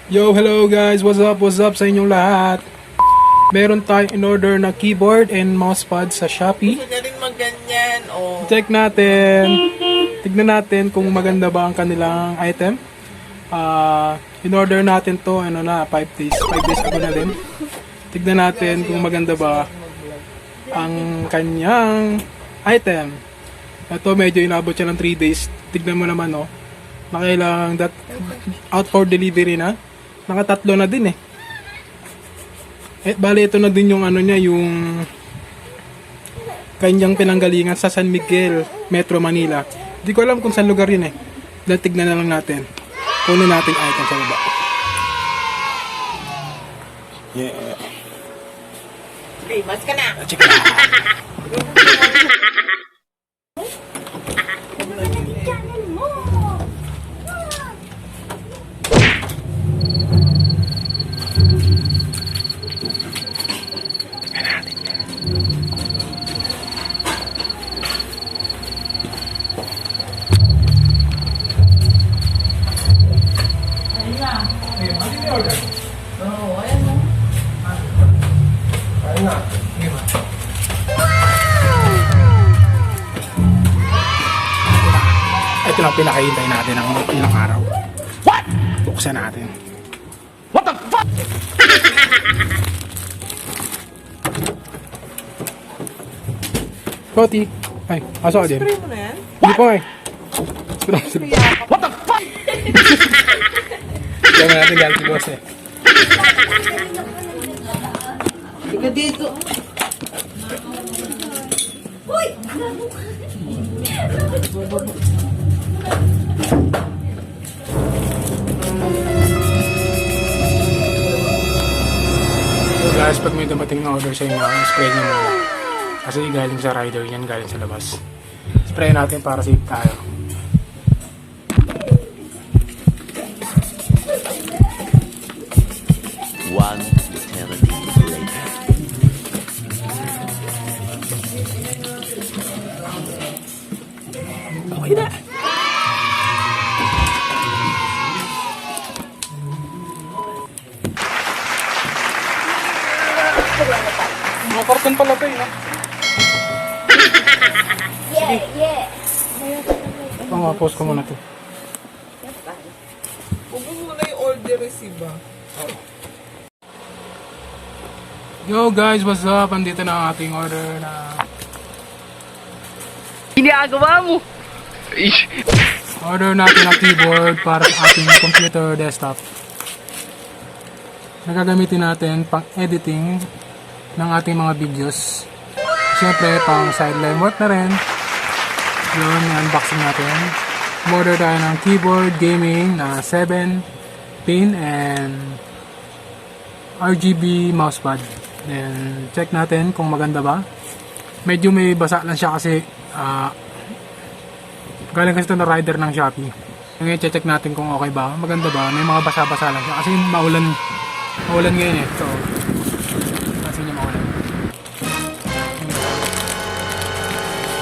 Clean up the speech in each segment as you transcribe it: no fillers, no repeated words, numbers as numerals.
Yo, hello guys, what's up sa inyong lahat? Meron tayong in-order na keyboard and mousepad sa Shopee. Gusto niya rin magganyan, oh. Check natin. Tignan natin kung maganda ba ang kanilang item. In-order natin to, 5 days ago na din. Tignan natin kung maganda ba ang kanyang item. Ito medyo inabot siya ng 3 days. Tignan mo naman, oh. Nakailang out for delivery na. Nakatatlo na din eh. Bali ito na din yung niya, yung kanyang pinanggalingan sa San Miguel, Metro Manila. Hindi ko alam kung saan lugar yun eh. Dahil tignan na lang natin. Kunin natin item sa baba. Yeah. Okay, mas ka na. Check it out. Ito lang pinakahintay natin ang ilang araw. What? Buksan natin. What the fuck? Poti. Ay, aso ka din. Spray mo na yan? Hindi po eh. What the fuck? Kaya natin galit si boss eh. Ika dito. Uy! So guys, pag may dumating na order sa inyo, spray nyo muna. Kasi galing sa rider yan, galing sa labas. Spray natin para safe tayo. One eternity later. Okay na. Mga karton pala ito eh. Post ko muna ito. Huwag mo muna yung order receive ah. Yo guys, what's up? Andito na ang ating order na Ginagawa mo! order natin ang keyboard para sa ating computer desktop. Nagagamitin natin pang editing ng ating mga videos. Siyempre pang sideline work na rin. Yun, unboxing natin. Order tayo ng keyboard gaming na 7 pin and RGB mousepad. Then check natin kung maganda ba. Medyo may basa lang siya kasi galing kasi ito na rider ng Shopee. Ngayon check natin kung okay ba, maganda ba. May mga basa-basa lang siya kasi maulan ngayon eh. So kasi niya maulan.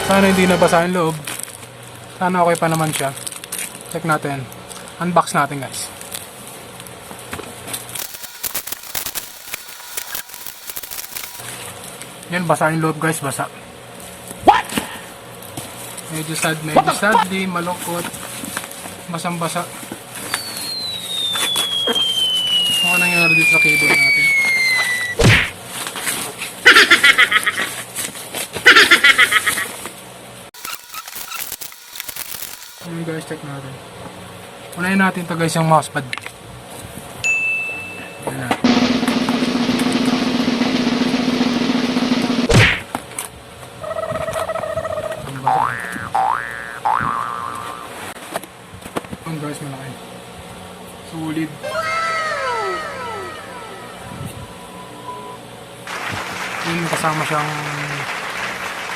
Sana hindi nabasa yung loob. Sana okay pa naman siya. Check natin. Unbox natin guys. Yan, basa yung loob guys, basa. What? Medyo sadly, malungkot. Basang-basa. Ano nangyari dito sa keyboard natin? Ayan guys, check natin. Unahin natin ito guys, yung mousepad. Ayan na. Ayan guys, malaki. Solid. Ayan, kasama siyang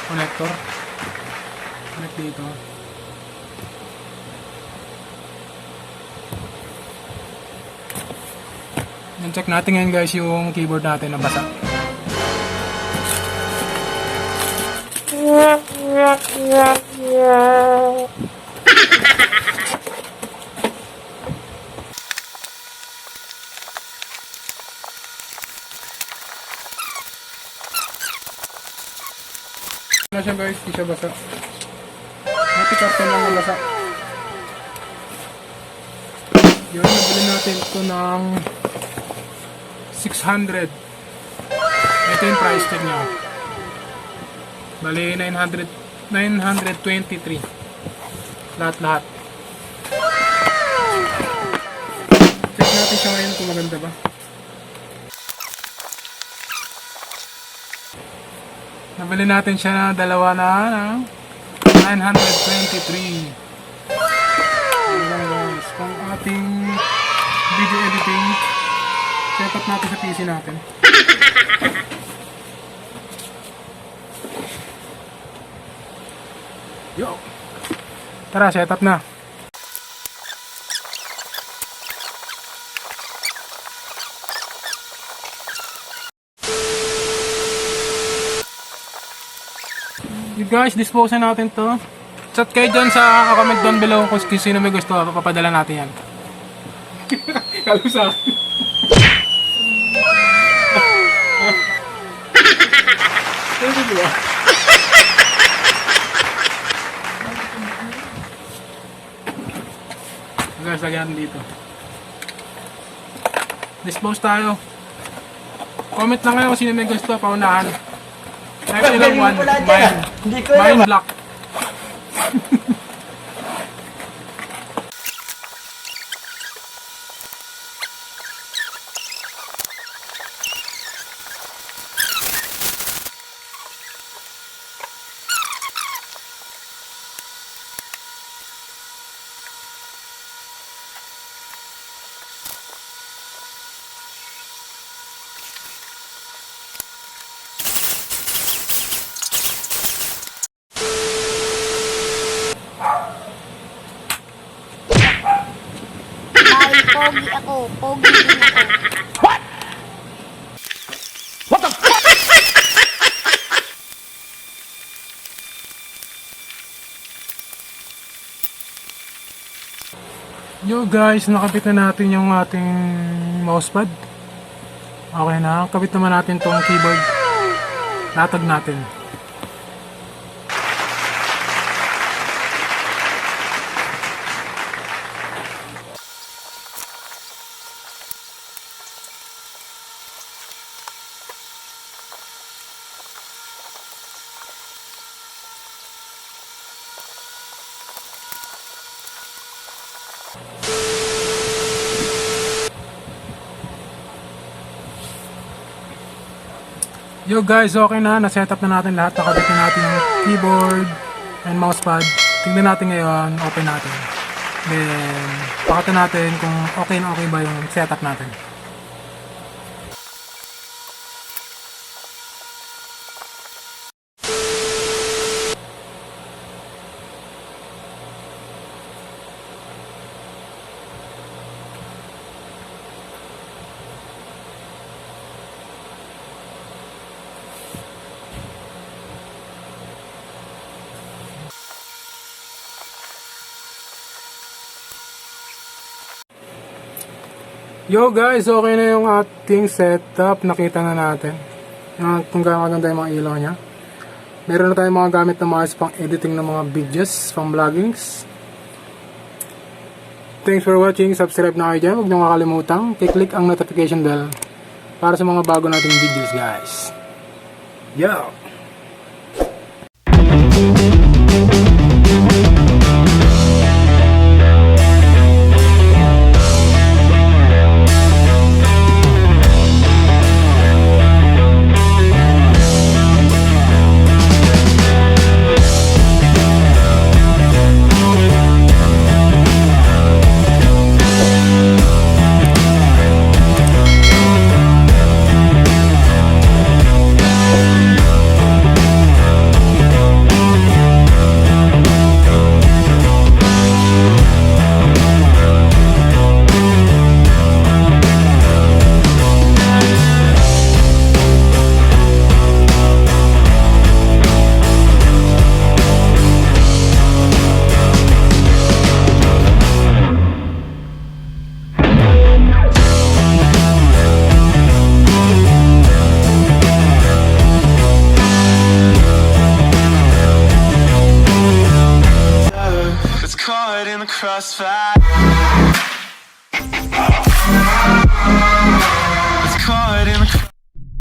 connector. Connect dito. Yan, check natin ngayon guys yung keyboard natin na basa. na siya guys, di siya basa. Mati karton lang na basa. Yun, nabili natin ito ng 600. Ito yung price tag niya. Bali 923. Lahat-lahat. Check natin siya ngayon kung maganda ba. Nabili natin siya na dalawa na 923. Ayan guys, pang ating video editing. Set up natin sa PC natin. Yo! Tara, set up na. You guys, dispose na natin to. Chat kayo dyan sa comment down below kung sino may gusto. Papadala natin yan. Kalo sa akin. Ano ba? Guys, lagyan dito. Dispose tayo. Comment lang kayo kung sino may gusto. Paunahan. Type nyo lang one. Mine block. Pogi ako. Pogi din ako. What? What the fuck? Yo guys, nakabit na natin yung ating mousepad. Okay na, kabit naman natin tong keyboard. Latag natin. Yo guys, okay na. Na-setup na natin lahat. Nakabit na natin yung keyboard and mousepad. Tingnan natin ngayon. Open natin. Then, pakita natin kung okay na okay ba yung setup natin. Yo guys, okay na yung ating setup. Nakita na natin kung gaano maganda yung mga ilaw niya. Meron na tayong mga gamit na maayos pang editing ng mga videos, pang vloggings. Thanks for watching. Subscribe na kayo dyan. Huwag nyo kakalimutan. I-click ang notification bell para sa mga bago nating videos guys. Yo! in the crossfire.